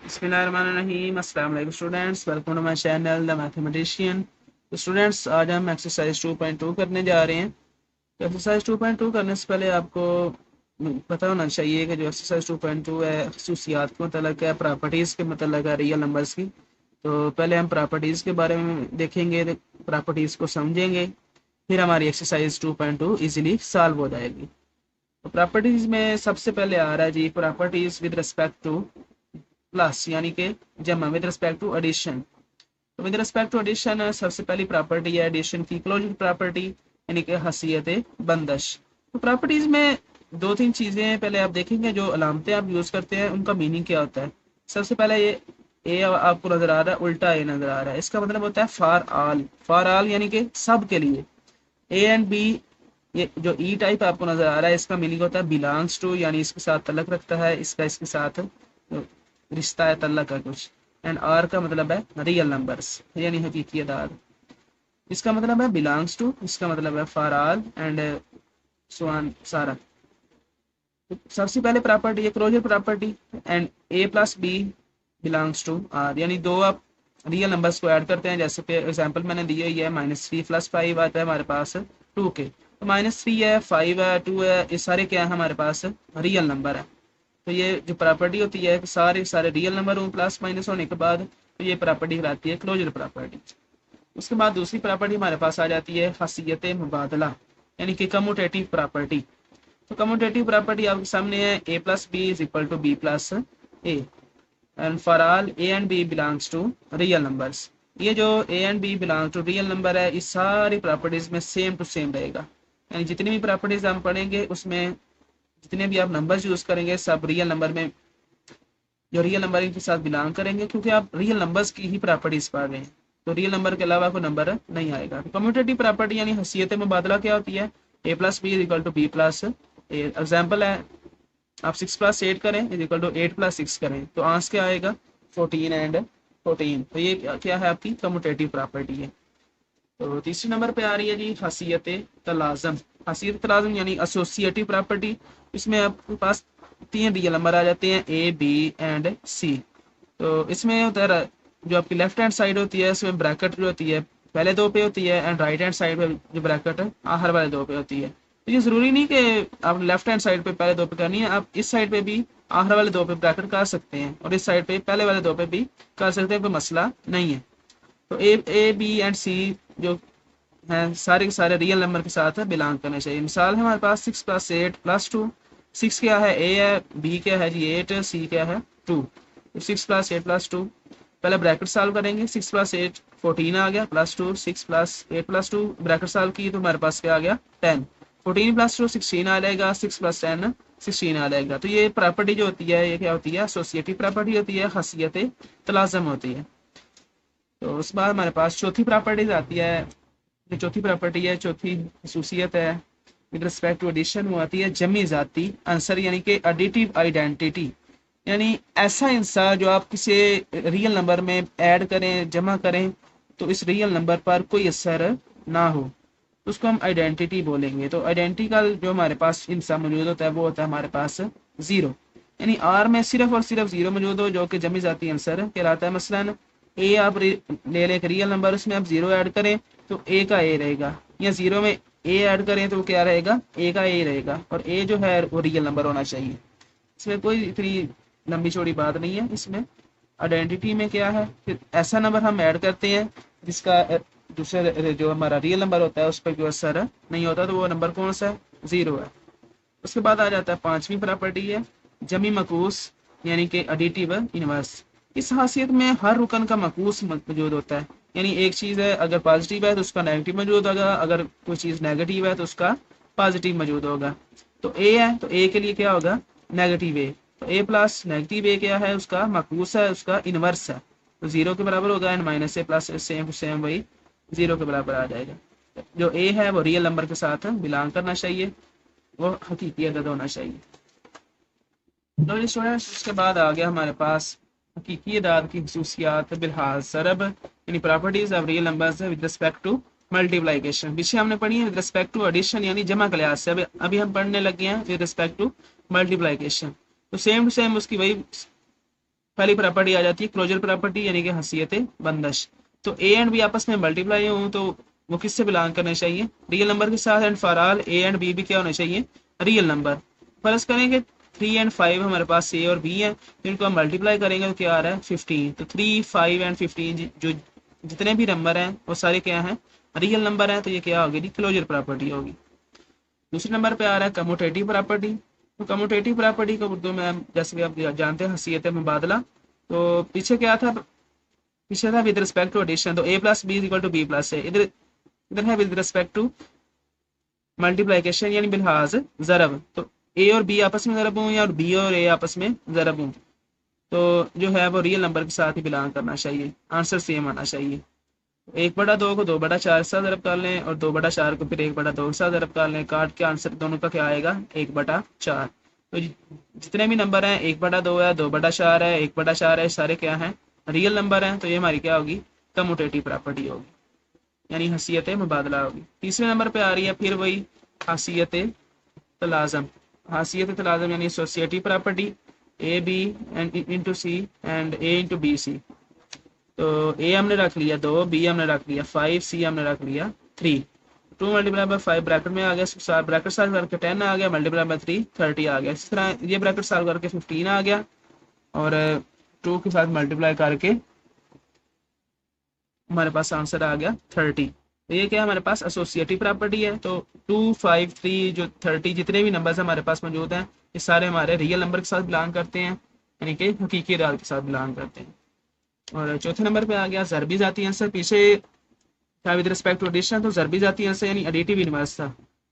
बिस्मिल्लाहिर्रहमानिर्रहीम। अस्सलाम वालेकुम students, welcome to my channel the mathematician. तो स्टूडेंट्स, आज हम एक्सरसाइज 2.2 करने जा रहे हैं। तो एक्सरसाइज 2.2 करने से पहले आपको पता होना चाहिए कि जो एक्सरसाइज 2.2 है खसूसियात के मतलब है, प्रॉपर्टीज़ के मतलब है रियल नंबर्स की। तो पहले हम प्रॉपर्टीज़ के बारे में देखेंगे, प्रॉपर्टीज़ को समझेंगे, फिर हमारी एक्सरसाइज 2.2 इजीली सॉल्व हो जाएगी। तो प्रॉपर्टीज़ में सबसे पहले आ रहा है जी, properties with respect to plus यानी कि जमा, विद रिस्पेक्ट टू एडिशन। तो विद रिस्पेक्ट टू एडिशन सबसे पहली प्रॉपर्टी है एडिशन की क्लोजर प्रॉपर्टी यानी कि हसीयत बंदश। तो प्रॉपर्टीज में दो तीन चीजें हैं, पहले आप देखेंगे जो अलामतें आप यूज करते हैं उनका मीनिंग क्या होता है। सबसे पहले ये ए आपको नजर आ रहा है, उल्टा ए नजर आ रहा है, इसका मतलब होता है फॉर ऑल। फॉर ऑल यानी कि सब के लिए। ए एंड बी, ये जो ई टाइप आपको नजर आ रहा है इसका मीनिंग होता है बिलोंग्स टू, यानी इसके साथ तल्लक रखता है, इसका इसके साथ रिश्ता है, तल्लक का कुछ। एंड आर का मतलब है रियल नंबर्स यानी हकीकी अदाद। इसका मतलब है बिलोंग्स टू, इसका मतलब है for all and so on सारा। तो सबसे पहले प्रॉपर्टी है closure property, and a plus b belongs to R, यानी दो आप रियल नंबर्स को ऐड करते हैं। जैसे कि एग्जांपल मैंने दी हुई है, -3 + 5 आता है हमारे पास 2 के। तो -3 है, 5 है, 2 है, ये सारे क्या है हमारे पास रियल नंबर है। तो ये जो प्रॉपर्टी होती है कि सारे सारे रियल नंबर हों प्लस माइनस होने के बाद, तो ये प्रॉपर्टी कहलाती है क्लोजर प्रॉपर्टी। उसके बाद दूसरी प्रॉपर्टी हमारे पास आ जाती है खासियत मुबादला यानी कि कम्यूटेटिव प्रॉपर्टी। तो कम्यूटेटिव प्रॉपर्टी आपके सामने है, ए plus B is equal to B plus a, and for all a and b belongs to real numbers. ये जो a and b belong to real number है, इस सारी प्रॉपर्टीज में सेम टू सेम रहेगा। यानी जितनी भी प्रॉपर्टीज हम पढ़ेंगे उसमें जितने भी आप नंबर्स यूज करेंगे सब रियल नंबर में, जो रियल नंबर के साथ बिलोंग करेंगे, क्योंकि आप रियल नंबर्स की ही प्रॉपर्टीज पढ़ रहे हैं। तो रियल नंबर के अलावा कोई नंबर नहीं आएगा। तो कम्यूटेटिव प्रॉपर्टी यानी हसीयत मुबादला क्या होती है, ए plus B is equal to B plus A. Example है, आप 6 + 8 करें इज इक्वल टू 8 + 6 करें, तो आंसर क्या आएगा 14 एंड 14। तो ये क्या है आपकी कम्यूटेटिव प्रॉपर्टी है। तो तीसरे नंबर पे आ रही है जी हसीयत तलाज़म। हसीयत तलाज़म यानी एसोसिएटिव प्रॉपर्टी। इसमें आपके पास 3 रियल नंबर आ जाते हैं, ए बी एंड सी। तो इसमें होता है जो आपकी लेफ्ट हैंड साइड होती है इसमें ब्रैकेट जो होती है पहले दो पे होती है, एंड राइट हैंड साइड पे जो ब्रैकेट है हर वाले दो पे होती है। तो ये जरूरी नहीं कि आप लेफ्ट हैंड साइड पे पहले दो पे करनी है, आप इस साइड पे भी आखिर वाले दो पे ब्रैकेट कर सकते हैं और इस साइड पे पहले वाले दो पे भी कर सकते हैं, कोई मसला नहीं है। तो ए बी एंड सी जो है सारे के सारे रियल नंबर के साथ बिलोंग करने चाहिए। मिसाल है हमारे पास 6 + 8 + 2। 6 क्या है, ए है, बी क्या है जी 8, सी क्या है 2। 6 + 8 + 2, पहले ब्रैकेट सॉल्व करेंगे। 6 + 8 14 आ गया, +2 6 + 8 + 2 ब्रैकेट सॉल्व की तो हमारे पास क्या आ गया 10। 14 + 2 16 आ जाएगा, 6 + 10 16 आ जाएगा। तो ये प्रॉपर्टी जो होती है ये क्या होती है, एसोसिएटिव प्रॉपर्टी होती है, खासियत तलाज़म होती है। तो उस बाद हमारे पास चौथी प्रॉपर्टीज आती है। जो चौथी प्रॉपर्टी है, चौथी खसूसियत है विद रिस्पेक्ट टू एडिशन, वो आती है जमी ज़ाती आंसर यानी कि एडिटिव आइडेंटिटी। यानी ऐसा इंसार जो आप किसी रियल नंबर में ऐड करें, जमा करें, तो इस रियल नंबर पर कोई असर ना हो, उसको हम आइडेंटिटी बोलेंगे। तो आइडेंटिकल जो हमारे पास इंसान मौजूद होता है वो होता है हमारे पास ज़ीरो। यानी आर में सिर्फ और सिर्फ ज़ीरो मौजूद हो जो कि जमी ज़ाती आंसर कहलाता है। मसलन ए आप ले लें एक रियल नंबर, उसमें आप ज़ीरो ऐड करें तो ए का ए रहेगा, या ज़ीरो में ए ऐड करें तो क्या रहेगा, ए का ए रहेगा, और ए जो है वो रियल नंबर होना चाहिए। इसमें कोई इतनी लंबी चौड़ी बात नहीं है। इसमें आइडेंटिटी में क्या है कि ऐसा नंबर हम ऐड करते हैं जिसका दूसरे जो हमारा रियल नंबर होता है उस पर कोई असर नहीं होता, तो वो नंबर कौन सा है, ज़ीरो है। उसके बाद आ जाता है पांचवी प्रॉपर्टी है जमी मकूस यानी कि एडिटिव इनवर्स। इस हासियत में हर रुकन का मकूस मौजूद होता है। यानी एक चीज़ है अगर पॉजिटिव है तो उसका नेगेटिव मौजूद होगा, अगर कोई चीज़ नेगेटिव है तो उसका पॉजिटिव मौजूद होगा। तो ए है तो ए के लिए क्या होगा नेगेटिव ए, तो ए प्लस नेगेटिव ए क्या है उसका मकूस है, उसका इनवर्स है, तो जीरो के बराबर होगा, and minus a plus same to same वही जीरो के बराबर आ जाएगा। जो ए है वो रियल नंबर के साथ बिलोंग करना चाहिए, वो हकीकी अदद होना चाहिए। तो स्टूडेंट्स उसके बाद आ गया हमारे पास हकीकी अदाद की खसूसियात बिलहाज सरब यानी properties of real numbers with respect to multiplication. पीछे हमने पढ़ी है विद रिस्पेक्ट टू एडिशन यानी जमा के लिहाज से, अभी हम पढ़ने लगे हैं विद रिस्पेक्ट टू मल्टीप्लाइकेशन। तो सेम टू सेम उसकी वही पहली प्रॉपर्टी आ जाती है क्लोजर प्रॉपर्टी यानी कि हसीयत बंदश। तो ए एंड बी आपस में मल्टीप्लाई हो तो वो किससे बिलोंग करना चाहिए, रियल नंबर के साथ। And for all a and b भी क्या होना चाहिए, रियल नंबर। फर्ज करेंगे 3 और 5 हमारे पास ए और बी है, तो इनको हम मल्टीप्लाई करेंगे तो क्या आ रहा है 15। तो 3, 5 एंड 15 जो जितने भी नंबर हैं वो सारे क्या हैं, रियल नंबर हैं। तो ये क्या होगी, क्लोजर प्रॉपर्टी होगी। दूसरे नंबर पे आ रहा है कम्यूटेटिव प्रॉपर्टी। तो कम्यूटेटिव प्रॉपर्टी को उर्दू में हम जैसे कि आप जानते हैं हसीयत मुबादला। तो पीछे क्या था, पीछे था विद रिस्पेक्ट टू एडिशन। तो A plus B is equal to B plus A. इधर इधर है विद रिस्पेक्ट टू मल्टीप्लीकेशन यानी बिलहाज ज़रब। तो ए और बी आपस में ज़रब हूँ या बी और ए आपस में ज़रब हूँ, तो जो है वो रियल नंबर के साथ ही बिलोंग करना चाहिए, आंसर सेम आना चाहिए। 1/2 को 2/4 से ज़रब कर लें और 2/4 को फिर 1/2 से ज़रब कर लें, काट के आंसर दोनों का क्या आएगा 1/4। तो जितने भी नंबर हैं 1/2 है, 2/4 है, 1/4 है, सारे क्या हैं, रियल नंबर हैं। तो ये हमारी क्या होगी, कम्यूटेटिव प्रॉपर्टी होगी यानी हसीयत मुबादला होगी। तीसरे नंबर पे आ रही है फिर वही हसीयत तलाज़म। हसीयत तलाज़म यानी associative property, A B and into c and a into b c. तो ए हमने रख लिया 2, बी हमने रख लिया 5, सी हमने रख लिया 3। 2 मल्टीप्लाई बाय 5 ब्रैकेट में आ गया, ब्रैकेट सॉल्व करके 10 आ गया, मल्टीप्लाई बाय 3 30 आ गया। इस तरह ये ब्रैकेट सॉल्व करके 15 आ गया और 2 के साथ मल्टीप्लाई करके हमारे पास आंसर आ गया 30। तो ये क्या है, हमारे पास एसोसिएटिव प्रॉपर्टी है। तो 2, 5, 3 जो 30 जितने भी नंबर्स हमारे पास मौजूद हैं ये सारे हमारे रियल नंबर के साथ बिलोंग करते हैं यानी कि हकीकी अदाद के साथ बिलोंग करते हैं। और चौथे नंबर पे आ गया ज़रबी ज़ाती आंसर। पीछे था विद रिस्पेक्ट टू एडिशन, तो ज़रबी ज़ाती आंसर यानी एडिटिव इनवर्स था।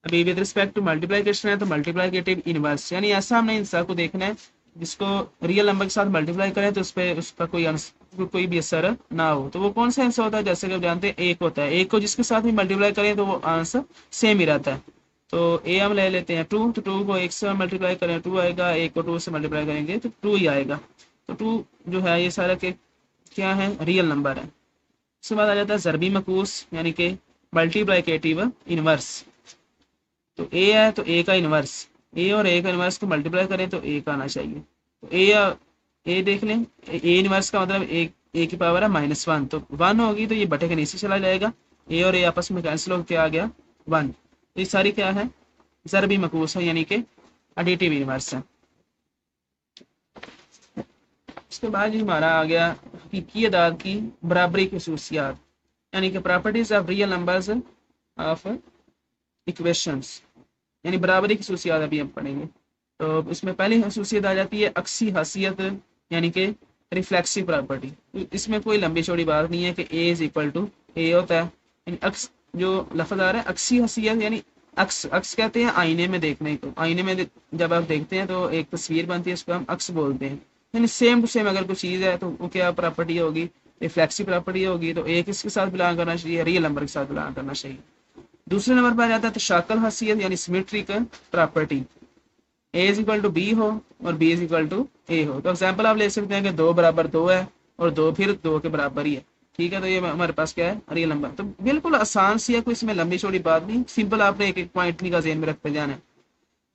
अभी विद रिस्पेक्ट टू मल्टीप्लिकेशन है तो मल्टीप्लिकेटिव इनवर्स, यानी ऐसा हमने इंसान को देखना है जिसको रियल नंबर के साथ मल्टीप्लाई करें तो उस पर उसका कोई भी असर ना हो। तो वो कौन सा आंसर होता है, जैसे कि आप जानते हैं एक होता है, एक को जिसके साथ भी मल्टीप्लाई करें तो वो आंसर सेम ही रहता है। तो ए हम ले लेते हैं 2, तो 2 को 1 से मल्टीप्लाई करें 2 आएगा, 1 को 2 से मल्टीप्लाई करेंगे तो 2 ही आएगा। तो 2 जो है ये सारा के क्या है, रियल नंबर है। उसके बाद आ जाता है ज़रबी मकूस यानी कि मल्टीप्लिकेटिव इनवर्स। तो ए है तो ए का इनवर्स, ए और ए का इनवर्स को मल्टीप्लाई करें तो ए का आना चाहिए। तो ए देख लें, ए इनवर्स का मतलब ए की पावर है -1, तो 1 होगी तो ये बटे के नीचे चला जाएगा, ए और ए आपस में कैंसिल होकर आ गया 1। तो ये सारी क्या है, ज़रबी मकूस है यानी कि एडिटिव इनवर्स है। उसके बाद हमारा आ गया हकीकी अदाद की बराबरी की खसूसियात यानी कि properties of real numbers of equations, यानी बराबरी की खसूसियात अभी हम पढ़ेंगे। तो इसमें पहली खसूसियत आ जाती है अक्सी हसीयत यानी कि रिफ्लेक्सिव प्रॉपर्टी। तो इसमें कोई लंबी चौड़ी बात नहीं है कि ए इज इक्वल टू ए होता है, यानी अक्स जो लफ्ज आ रहा है अक्सी हसीयत यानी अक्स, अक्स कहते हैं आईने में देखने को। आईने में जब आप देखते हैं तो एक तस्वीर बनती है, उसको हम अक्स बोलते हैं। यानी सेम टू सेम अगर कोई चीज़ है तो वो क्या प्रॉपर्टी होगी, रिफ्लेक्सिव प्रॉपर्टी होगी। तो ए किसके साथ बिलोंग करना चाहिए, रियल नंबर के साथ बिलोंग करना चाहिए। दूसरे नंबर पर आ जाता है तशाकल हसीयत यानी symmetric property, a is equal to b हो और b is equal to a हो। तो एग्जाम्पल आप ले सकते हैं कि 2 बराबर 2 है और 2 फिर 2 के बराबर ही है, ठीक है। तो ये हमारे पास क्या है, रियल नंबर। तो बिल्कुल आसान सी है, कोई इसमें लंबी चौड़ी बात नहीं, सिंपल आपने एक एक पॉइंट का ज़हन में रखते जाना है।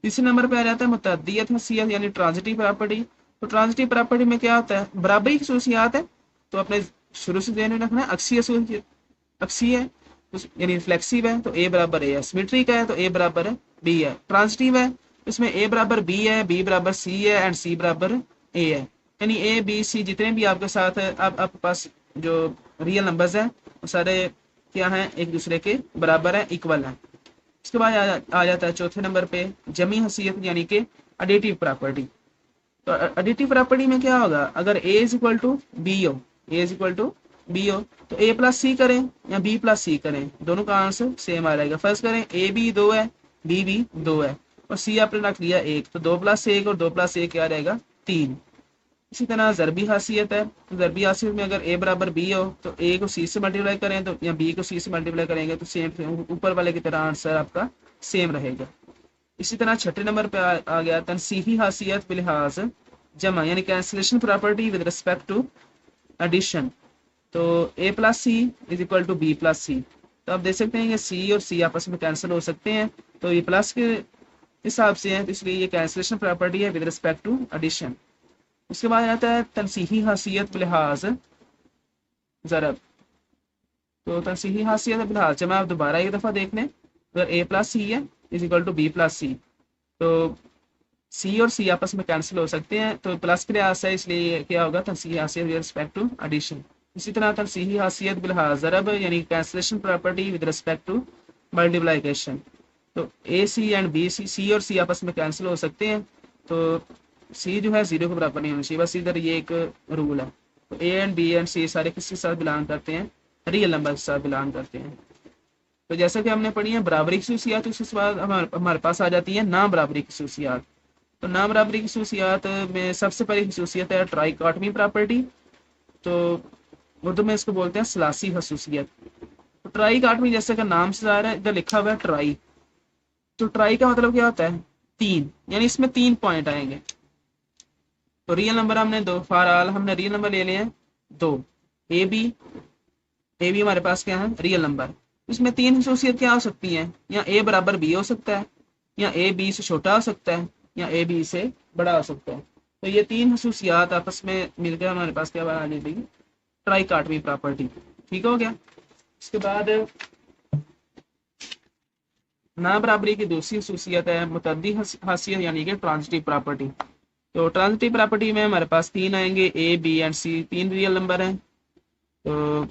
तीसरे नंबर पे आ जाता है मुतअद्दियत हसीयत यानी ट्रांजिटिव प्रॉपर्टी। तो ट्रांजिटिव प्रॉपर्टी में क्या होता है, बराबरी की खसूसियात है। तो अपने शुरू से ध्यान में रखना है, अक्सी है यानी रिफ्लेक्सिव है तो ए बराबर ए है, सिमेट्रिक है तो ए बराबर बी है, ट्रांजिटिव है इसमें ए बराबर बी है, बी बराबर सी है एंड सी बराबर ए है। यानी ए बी सी जितने भी आपके साथ है, अब आपके पास जो रियल नंबर्स हैं वो सारे क्या हैं, एक दूसरे के बराबर हैं, इक्वल हैं। इसके बाद आ जाता है चौथे नंबर पे जमी हसीयत यानी कि एडिटिव प्रॉपर्टी। तो एडिटिव प्रॉपर्टी में क्या होगा, अगर ए इज इक्वल टू बी हो, ए इज इक्वल टू बी हो तो ए प्लस सी करें या बी प्लस सी करें, दोनों का आंसर सेम आ जाएगा। फर्स्ट करें ए बी 2 है, बी भी 2 है और सी आपने रख लिया 1, तो 2 + 1 और 2 + 1 क्या रहेगा 3। इसी तरह ज़रबी हासियत है, तो ज़रबी हासियत में अगर ए बराबर बी हो तो ए को सी से मल्टीप्लाई करें तो या बी को सी से मल्टीप्लाई करेंगे तो सेम ऊपर वाले की तरह आंसर आपका सेम रहेगा। इसी तरह छठे नंबर पे आ गया तनसीही हासियत बिलिहाज जमा यानी cancellation property with respect to addition. तो A plus C is equal to B plus C. तो आप देख सकते हैं कि सी और सी आपस में कैंसिल हो सकते हैं, तो ये प्लस के हिसाब से है, तो इसलिए ये कैंसिलेशन प्रॉपर्टी है विद रिस्पेक्ट टू एडिशन। उसके बाद आता है तनसीही हासियत बिलहाज ज़रब। तो तनसीही हासियत बिलहाज जब आप दोबारा एक दफ़ा देख लें, अगर ए प्लस सी है is equal to B plus C, तो सी और सी आपस में कैंसिल हो सकते हैं, तो प्लस के लिहाज से इसलिए क्या होगा तनसीही हासियत विद रिस्पेक्ट टू एडिशन। इसी तरह तनसीही हासियत बिलहाज ज़रब यानी cancellation property with respect to multiplication. तो a C and B C, सी और सी आपस में कैंसिल हो सकते हैं, तो सी जो है जीरो के बराबर नहीं होना चाहिए, बस इधर ये एक रूल है। तो ए एंड बी एंड सी सारे किसके साथ बिलोंग करते हैं, रियल नंबर के साथ बिलोंग करते हैं। तो जैसा कि हमने पढ़ी है बराबरी की खसूसियात, उसके बाद हमारे पास आ जाती है ना बराबरी की खसूसियात। तो ना बराबरी की खसूसियात में सबसे पहली खसूसियत है ट्राइकॉटमी प्रॉपर्टी। तो उर्दू में इसको बोलते हैं सलासी खसूसियत। तो ट्राइकॉटमी जैसे का नाम से जा रहा है, इधर लिखा हुआ है ट्राई। तो ट्राई का मतलब क्या होता है, तीन, यानी इसमें तीन पॉइंट आएंगे। तो रियल नंबर हमने दो, फॉर ऑल हमने रियल नंबर ले लिए हैं दो। ए बी, ए बी हमारे पास क्या है रियल नंबर। इसमें तीन खसूसियत क्या हो सकती हैं, या ए बराबर बी हो सकता है, या ए बी से छोटा हो सकता है, या ए बी से बड़ा हो सकता है। तो ये तीन खसूसियात आपस में मिलकर हमारे पास क्या आ जाएगी, ट्राइकॉटमी प्रॉपर्टी। ठीक हो गया। इसके बाद ना बराबरी की दूसरी खसूसियत है मुतद्दी हासियत यानी कि ट्रांजिटिव प्रॉपर्टी। तो ट्रांजिटिव प्रॉपर्टी में हमारे पास तीन आएंगे, ए बी एंड सी, तीन रियल नंबर हैं। तो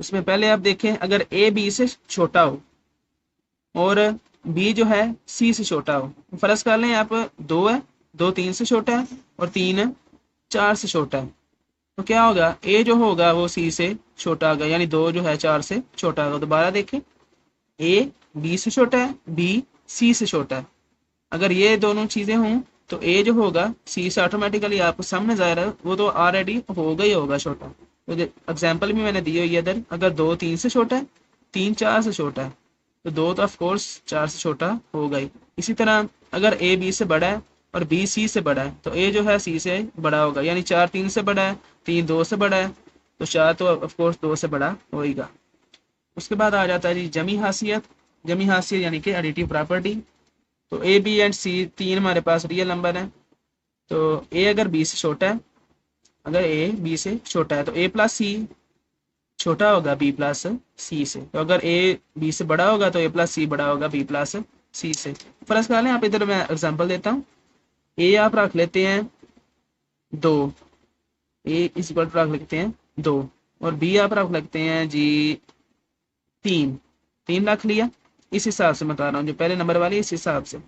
उसमें पहले आप देखें, अगर ए बी से छोटा हो और बी जो है सी से छोटा हो, फर्ज कर लें आप दो है, दो तीन से छोटा है और तीन चार से छोटा है, तो क्या होगा, ए जो होगा वो सी से छोटा होगा, यानी दो जो है चार से छोटा होगा। दोबारा देखें, ए बी से छोटा है, बी सी से छोटा है। अगर ये दोनों चीजें हों तो ए जो होगा सी से ऑटोमेटिकली आपको सामने जा रहा है वो तो ऑलरेडी होगा ही होगा छोटा। तो एग्जाम्पल भी मैंने दी हुई है इधर, अगर दो तीन से छोटा है, तीन चार से छोटा है, तो दो तो ऑफ कोर्स चार से छोटा होगा ही। इसी तरह अगर ए बी से बड़ा है और बी सी से बड़ा है, तो ए जो है सी से बड़ा होगा, यानी चार तीन से बड़ा है, तीन दो से बड़ा है, तो चार तो ऑफ कोर्स दो से बड़ा होगा। उसके बाद आ जाता है जी जमी हासियत। जमी हासियत यानी कि एडिटिव प्रॉपर्टी। तो ए बी एंड सी तीन हमारे पास रियल नंबर हैं। तो ए अगर बी से छोटा है, अगर ए बी से छोटा है तो ए प्लस सी छोटा होगा बी प्लस सी से। तो अगर ए बी से बड़ा होगा तो ए प्लस सी बड़ा होगा बी प्लस सी से। फर्ज कर लें आप, इधर मैं एग्जांपल देता हूँ, ए आप रख लेते हैं दो, ए इस पर रख लेते हैं दो, और बी आप रख लेते हैं जी तीन, तीन रख लिया। इस हिसाब से बता रहा हूँ, जो पहले नंबर वाली इस हिसाब से।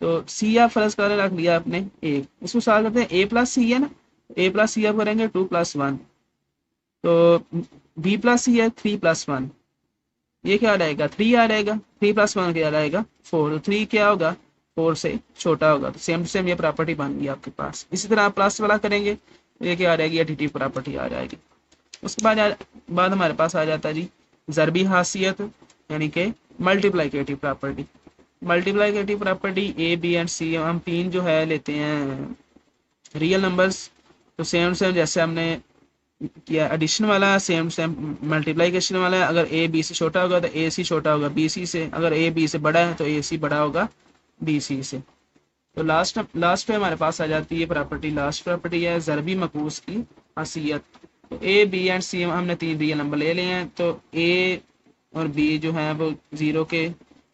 तो सी आप फर्ज कर रख लिया आपने एक, इसको सॉल्व करते हैं, ए प्लस सी है ना, ए प्लस सी आप करेंगे टू प्लस वन, तो बी प्लस सी है थ्री प्लस वन, ये क्या आ जाएगा थ्री आ जाएगा, थ्री प्लस वन क्या आ जाएगा फोर, तो थ्री क्या होगा फोर से छोटा होगा। तो सेम टू सेम ये प्रॉपर्टी बन गई आपके पास। इसी तरह आप प्लस वाला करेंगे तो ये क्या आ जाएगी एडिटिव प्रॉपर्टी आ जाएगी। उसके बाद हमारे पास आ जाता है जी ज़रबी हासियत यानी कि multiplicative property. Multiplicative property A B and C हम तीन जो है लेते हैं रियल नंबर्स। तो सेम सेम जैसे हमने किया एडिशन वाला, सेम सेम मल्टीप्लाइकेशन वाला है। अगर ए बी से छोटा होगा तो ए सी छोटा होगा बी सी से, अगर ए बी से बड़ा है तो ए सी बड़ा होगा बी सी से। तो लास्ट पे हमारे पास आ जाती है प्रॉपर्टी, लास्ट प्रॉपर्टी है ज़रबी मकूस की हासियत। तो ए बी एंड सी हमने तीन रियल नंबर ले लिए हैं, तो ए और बी जो है वो जीरो के,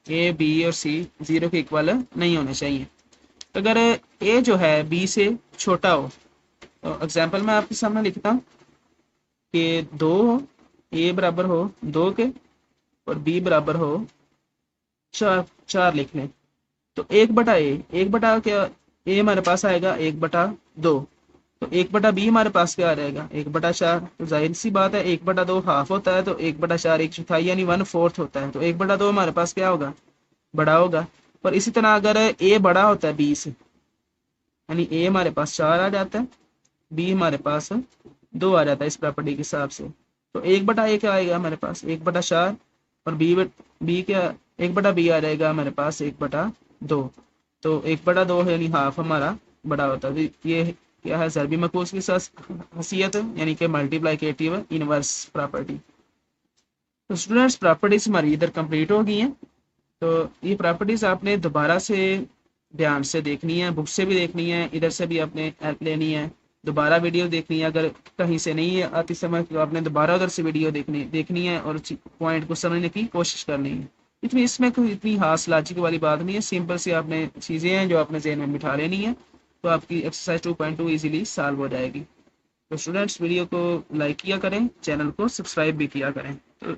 ए बी और सी जीरो के इक्वल नहीं होने चाहिए। तो अगर ए जो है बी से छोटा हो, तो एग्जांपल मैं आपके सामने लिखता हूँ कि दो हो, ए बराबर हो दो के और बी बराबर हो चार, चार लिख लें। तो एक बटा ए, एक बटा क्या, ए हमारे पास आएगा एक बटा दो, तो एक बटा बी हमारे पास क्या आ जाएगा एक बटा चार। तो जाहिर सी बात है एक बटा दो हाफ होता है, तो एक बटा चार एक चौथाई यानी वन फोर्थ होता है, तो एक बटा दो हमारे पास क्या होगा बड़ा होगा। पर इसी तरह अगर ए बड़ा होता है बी से, यानी ए हमारे पास चार आ जाता है, बी हमारे पास दो आ जाता है इस प्रॉपर्टी के हिसाब से। तो एक बटा ए क्या आएगा हमारे पास एक बटा चार, और बी क्या एक बटा बी आ जाएगा हमारे पास एक बटा दो। तो एक बटा दो यानी हाफ हमारा बड़ा होता है। तो ये क्या है ज़रबी मकूस की हसीयत यानी कि मल्टीप्लाइकेटिव इनवर्स प्रॉपर्टी। तो स्टूडेंट्स प्रॉपर्टीज हमारी इधर कंप्लीट हो गई हैं। तो ये प्रॉपर्टीज आपने दोबारा से ध्यान से देखनी है, बुक से भी देखनी है, इधर से भी आपने हेल्प लेनी है। दोबारा वीडियो देखनी है, अगर कहीं से नहीं आती समझ तो आपने दोबारा उधर से वीडियो देखनी है और पॉइंट को समझने की कोशिश करनी है। इतनी इसमें कोई इतनी खास लॉजिक वाली बात नहीं है, सिंपल सी आपने चीज़ें हैं जो आपने जहन में बिठा लेनी है, तो आपकी एक्सरसाइज 2.2 ईजिली सॉल्व हो जाएगी। तो स्टूडेंट्स वीडियो को लाइक किया करें, चैनल को सब्सक्राइब भी किया करें। तो